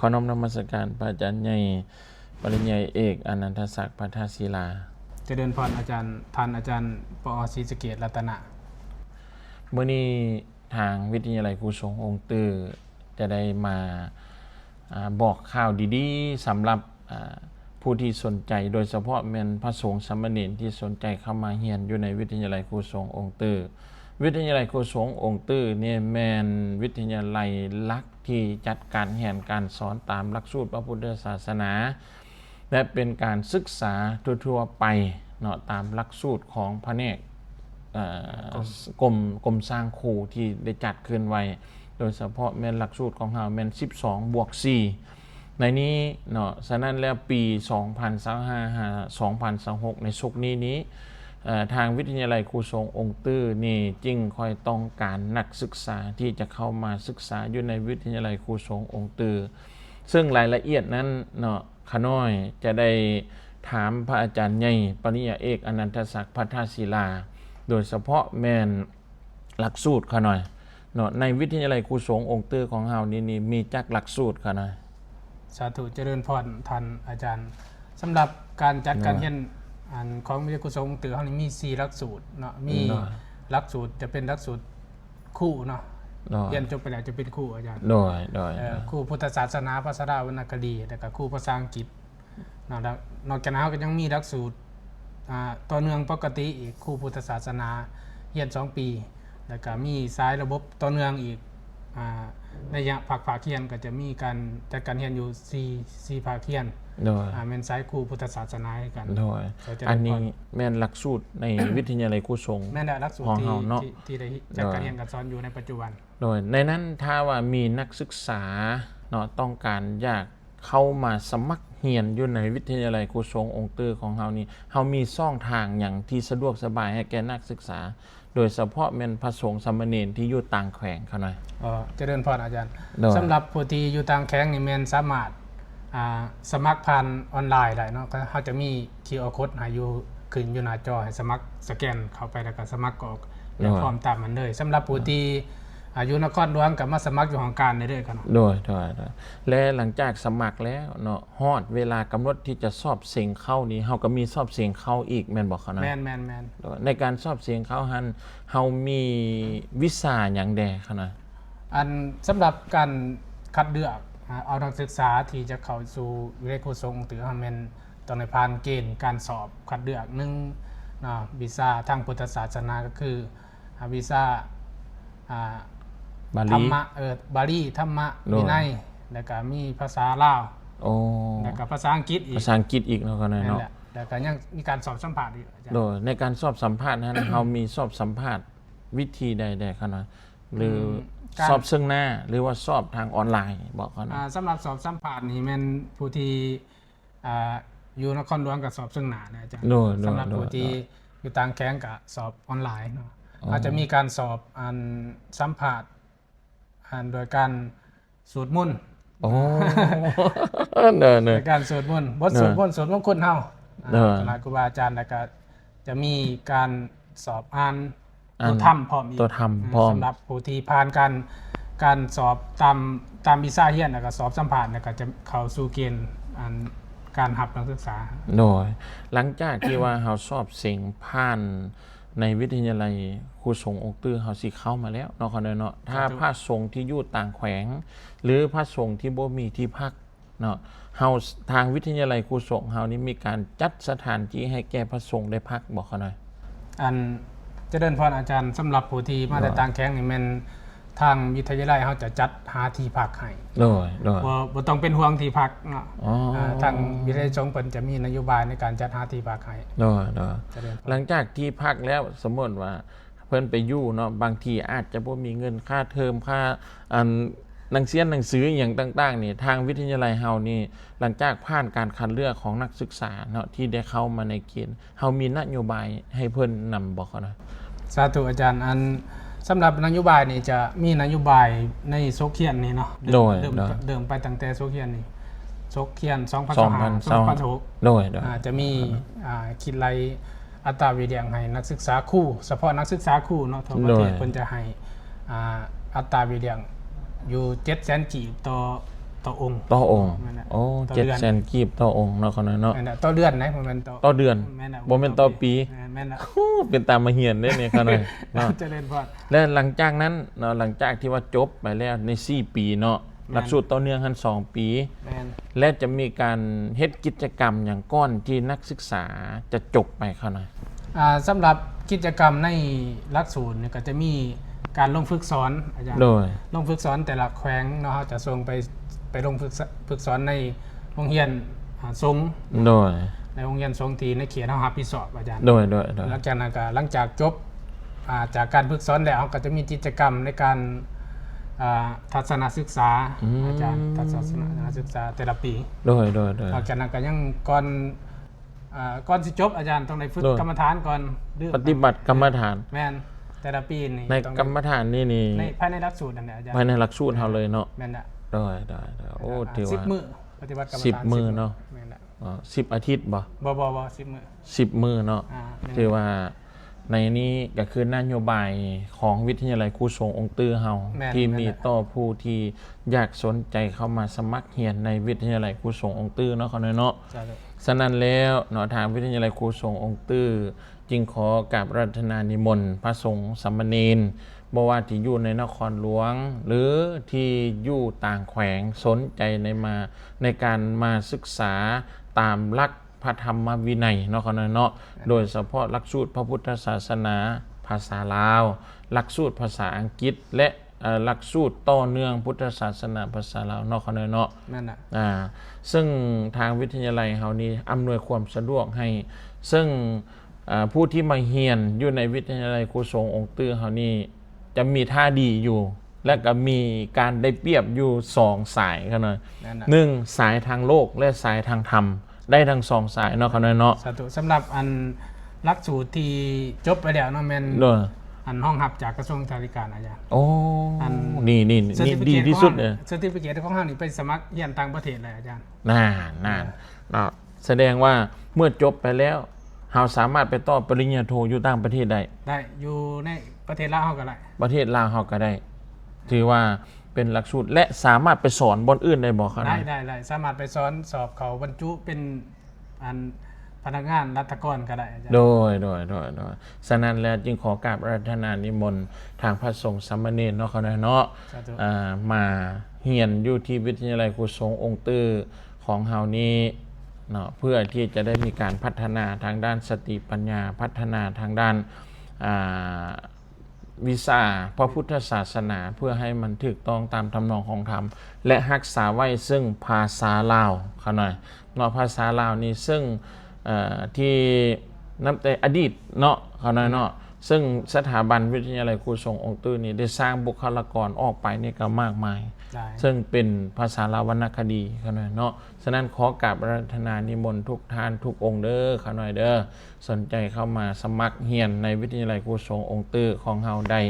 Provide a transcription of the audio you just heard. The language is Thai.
อน้อมนมัสการพระอาจารย์ใหญ่ปริญญาเอกอนันทศักดิ์พัทธศิลาเจริญพรอาจารย์อาจารย์ปอศรีสะเกษรัตนะเมื่อนี้ทางวิทยาลัยครูสงฆ์องค์ตื้อจะได้มาบอกข่าวดีๆสำหรับผู้ที่สนใจโดยเฉพาะแม่นพระสงฆ์สามเณรที่สนใจเข้ามาเรียนอยู่ในวิทยาลัยครูสงฆ์องค์ตื้อวิทยาลัยครูสงฆ์องค์ตื้อเนี่ยแม่นวิทยาลัยหลักที่จัดการเรียนการสอนตามหลักสูตรพระพุทธศาสนาและเป็นการศึกษาทั่วๆไปเนาะตามหลักสูตรของแผนกกรมสร้างครูที่ได้จัดขึ้นไว้โดยเฉพาะแม่นหลักสูตรของเราแม่น12+4ในนี้เนาะฉะนั้นแล้วปี2025-2026ในศุกร์นี้ทางวิทยาลัยครูสงฆ์องค์ตื้อนี่จึงค่อยต้องการนักศึกษาที่จะเข้ามาศึกษาอยู่ในวิทยาลัยครูสงฆ์องค์ตื้อซึ่งรายละเอียดนั้นเนาะข้าน้อยจะได้ถามพระอาจารย์ใหญ่ปริญญาเอกอนันทศักดิ์พัทธศิลาโดยเฉพาะแม่นหลักสูตรข้าน้อยเนาะในวิทยาลัยครูสงฆ์องค์ตื้อของเฮานี่มีจักหลักสูตรข้าน้อยสาธุเจริญพรท่านอาจารย์สำหรับการจัดการเรียนของวิทยาลัยครูสงฆ์องค์ตื้อเฮานี่มี4หลักสูตรเนาะมีหลักสูตรจะเป็นหลักสูตรคู่เนาะเรียนจบไปแล้วจะเป็นคู่อาจารย์โดยคู่พุทธศาสนาภาษาดาวรรณคดีแล้วก็คู่ภาษาอังกฤษนอกจากนั้นก็ยังมีหลักสูตรต่อเนื่องปกติอีกคู่พุทธศาสนาเรียน2 ปีแล้วก็มีสายระบบต่อเนื่องอีกในระยะภาคเรียนก็จะมีการจัดการเรียนอยู่4ภาคเรียนโดยแม่นสายคู่พุทธศาสนากันโดยอันนี้แม่นหลักสูตรในวิทยาลัยครูสงฆ์แม่นหลักสูตรที่ได้จัดการเรียนการสอนอยู่ในปัจจุบันโดยในนั้นถ้าว่ามีนักศึกษาเนาะต้องการอยากเข้ามาสมัครเรียนอยู่ในวิทยาลัยครูสงฆ์องค์ตื้อของเฮานี่เฮามีช่องทางอย่างที่สะดวกสบายให้แก่นักศึกษาโดยเฉพาะแม่นพระสงฆ์สามเณรที่อยู่ต่างแขวงเขาหน่อยเจริญพรอาจารย์สำหรับผู้ที่อยู่ต่างแขวงนี่แม่นสามารถสมัครผ่านออนไลน์ได้เนาะเขาจะมี QR Code ให้อยู่ขึ้นอยู่หน้าจอให้สมัครสแกนเข้าไปแล้วก็สมัครกรอกแล้วพร้อมตามมันเลยสำหรับผู้ที่อยู่นครหลวงก็มาสมัครอยู่ของการได้เลยกันโดยและหลังจากสมัครแล้วเนาะฮอดเวลากำหนดที่จะสอบเสียงเข้านี้เฮาก็มีสอบเสียงเข้าอีกแม่นบ่คะนะแม่นในการสอบเสียงเข้าหันเฮามีวิชาหยังแดคะนะสำหรับการคัดเลือกเอานักศึกษาที่จะเข้าสู่วิทยาลัยครูสงฆ์ถือว่าแม่นต้องได้ผ่านเกณฑ์การสอบคัดเลือก1เนาะวีซ่าทางพุทธศาสนาก็คือวีซ่าธรรมะบาลีธรรมะวินัยแล้วก็มีภาษาลาวแล้วก็ภาษาอังกฤษอีกเนาะก็เนาะแล้วก็ยังมีการสอบสัมภาษณ์อีกโดยในการสอบสัมภาษณ์นั้น เฮามีสอบสัมภาษณ์วิธีใดๆคะนะหรือสอบซึ่งหน้าหรือว่าสอบทางออนไลน์บอกเขานะสำหรับสอบสัมภาษณ์นี่แม่นผู้ที่อยู่นครหลวงก็สอบซึ่งหน้านะอาจารย์สำหรับผู้ที่อยู่ต่างแขวงก็สอบออนไลน์เนาะอาจจะมีการสอบสัมภาษณ์โดยการสวดมนต์โดยการสวดมนต์บทสวดมนต์สวดมงคลเฮาคณะครูบาอาจารย์แล้วก็จะมีการสอบตัวธรรมพร้อมอีกสำหรับผู้ที่ผ่านการสอบตามวีซ่าเรียนแล้วก็สอบสัมภาษณ์แล้วก็จะเข้าสู่เกณฑ์การรับนักศึกษาโดยหลังจากที่ว่าเฮาสอบเสียงผ่านในวิทยาลัยครูสงฆ์องค์ตื้อเฮาสิเข้ามาแล้วเนาะค่ะเนาะถ้าพระสงฆ์ที่อยู่ต่างแขวงหรือพระสงฆ์ที่บ่มีที่พักเนาะเฮาทางวิทยาลัยครูสงฆ์เฮานี่มีการจัดสถานที่ให้แก่พระสงฆ์ได้พักบ่ค่ะหน่อยเจริญพรอาจารย์สำหรับผู้ที่มาแต่ต่างแขวงนี่แม่นทางวิทยาลัยเฮาจะจัดหาที่พักให้โดยบ่ต้องเป็นห่วงที่พักเนาะทางวิทยาลัยสงฆ์เพิ่นจะมีนโยบายในการจัดหาที่พักให้โดยหลังจากที่พักแล้วสมมุติว่าเพิ่นไปอยู่เนาะบางทีอาจจะบ่มีเงินค่าเทอมค่าหนังสืออย่างต่างๆนี่ทางวิทยาลัยเฮานี่หลังจากผ่านการคัดเลือกของนักศึกษาเนาะที่ได้เข้ามาในเกณฑ์เฮามีนโยบายให้เพิ่นนำบ่นะสาธุอาจารย์สำหรับนโยบายนี่จะมีนโยบายในโซเคียนนี่เนาะเดิมไปตั้งแต่โซเคียนนี่โซเคียน2025-2026จะมีคิดไล่อัตราวิเดียงให้นักศึกษาคู่เฉพาะนักศึกษาคู่เนาะทั่วประเทศเพิ่นจะให้อัตราวิเดียงอยู่700,000 กีบต่อ ต่อองค์ ต่อองค์ แม่นน่ะ โอ้ ต่อเดือน 700,000กีบต่อองค์เนาะเขาน้อยเนาะ แม่นน่ะต่อเดือนนะบ่แม่นต่อ ต่อเดือน แม่นน่ะ บ่แม่นต่อปี แม่นน่ะ โอ้เป็นตามมาเฮียนได้เนี่ยเขาน้อยเนาะ เจริญพร และหลังจากนั้นเนาะหลังจากที่ว่าจบไปแล้วใน4ปีเนาะ แม่น หลักสูตรต่อเนื่องกัน2ปี แม่น และจะมีการเฮ็ดกิจกรรมอย่างก้อนที่นักศึกษาจะจบไปเขาหน่อย สำหรับกิจกรรมในหลักสูตรเนี่ยก็จะมีการลงฝึกสอนอาจารย์ โดย ลงฝึกสอนแต่ละแขวงเนาะเขาจะส่งไปลงฝึกสอนในโรงเรียนสงฆ์ โดย ในโรงเรียนสงฆ์ที่ในเขตเฮารับผิดชอบอาจารย์ โดย หลังจากนั้นก็หลังจากจบจากการฝึกสอนแล้วก็จะมีกิจกรรมในการทัศนศึกษาอาจารย์ทัศนศึกษาแต่ละปี โดย หลังจากนั้นก็ยังก่อนสิจบอาจารย์ต้องได้ฝึก โดย กรรมฐานก่อนหรือ ปฏิบัติกรรมฐาน แม่นแต่ละปีนี่ ใน ต้อง กรรมฐานนี่ ภายในหลักสูตรนั่นแหละอาจารย์ ภายในหลักสูตรเฮาเลยเนาะ แม่นน่ะ โดยโอ้ถือว่า 10 มื้อปฏิบัติกรรมฐาน 10 มื้อเนาะ แม่นน่ะ 10 อาทิตย์บ่ บ่10 มื้อ 10 มื้อเนาะ แม่น ถือว่าในนี้ก็คือนโยบายของวิทยาลัยครูสงฆ์องค์ตื้อเฮา แม่น ที่มี แม่น ต่อผู้ที่อยากสนใจเข้ามาสมัครเรียนในวิทยาลัยครูสงฆ์องค์ตื้อเนาะเขาเนาะ จ้ะ ฉะนั้นแล้วเนาะทางวิทยาลัยครูสงฆ์องค์ตื้อจึงขอกราบรัตนานิมนต์พระสงฆ์สามเณรบ่ว่าที่อยู่ในนครหลวง หรือที่อยู่ต่างแขวงสนใจในการมาศึกษาตามหลักพระธรรมวินัยเนาะเขาเนาะโดยเฉพาะหลักสูตรพระพุทธศาสนาภาษาลาว หลักสูตรภาษาอังกฤษ และหลักสูตรต่อเนื่องพุทธศาสนาภาษาลาวเนาะเขาเนาะ แม่นน่ะ ซึ่งทางวิทยาลัยเฮานี้อำนวยความสะดวกให้ ซึ่งผู้ที่มาเรียนอยู่ในวิทยาลัยครูสงฆ์องค์ตื้อเฮานี้จะมีท่าดีอยู่ และก็มีการได้เปรียบอยู่2สายกันหน่อย แม่นน่ะ หนึ่งสายทางโลกและสายทางธรรมได้ทั้ง2สายเนาะเขาเนาะ สาธุสำหรับอันหลักสูตรที่จบไปแล้วเนาะแม่น โดย อันห้องหับจากกระทรวงสาธารณสุขอาจารย์ โอ้ อัน นี่ดีที่สุดเลย เซอร์ติฟิเคตของเฮานี่ไปสมัครเรียนต่างประเทศเลยอาจารย์ นานเนาะแสดงว่าเมื่อจบไปแล้วเราสามารถไปต่อปริญญาโทอยู่ต่างประเทศได้ ได้อยู่ในประเทศลาวเฮาก็ได้ ประเทศลาวเราก็ได้ ถือว่าเป็นหลักสูตรและสามารถไปสอนบนอื่นได้บ่ครับ ได้สามารถไปสอนสอบเขาบรรจุเป็นอันพนักงานรัฐกรก็ได้อาจารย์ โดยฉะนั้นแล้วจึงขอกราบอาราธนานิมนต์ทางพระสงฆ์สามเณรเนาะเขาเนาะ สาธุ มาเรียนอยู่ที่วิทยาลัยครูสงฆ์องค์ตื้อของเฮานี้เนาะเพื่อที่จะได้มีการพัฒนาทางด้านสติปัญญาพัฒนาทางด้านวิชาพระพุทธศาสนาเพื่อให้มันถูกต้องตามทำนองของธรรมและรักษาไว้ซึ่งภาษาลาวเขาหน่อยเนาะภาษาลาวนี้ซึ่งที่นับแต่อดีตเนาะเขาหน่อยเนาะซึ่งสถาบันวิทยาลัยครูสงฆ์องค์ตื้อนี้ได้สร้างบุคลากรออกไปนี่ก็มากมาย ได้ ซึ่งเป็นภาษาลาวรรณคดีเขาหน่อยเนาะฉะนั้นขอกราบอาราธนานิมนต์ทุกท่านทุกองค์เด้อเขาหน่อยเด้อสนใจเข้ามาสมัครเรียนในวิทยาลัยครูสงฆ์องค์ตื้อของเฮาได้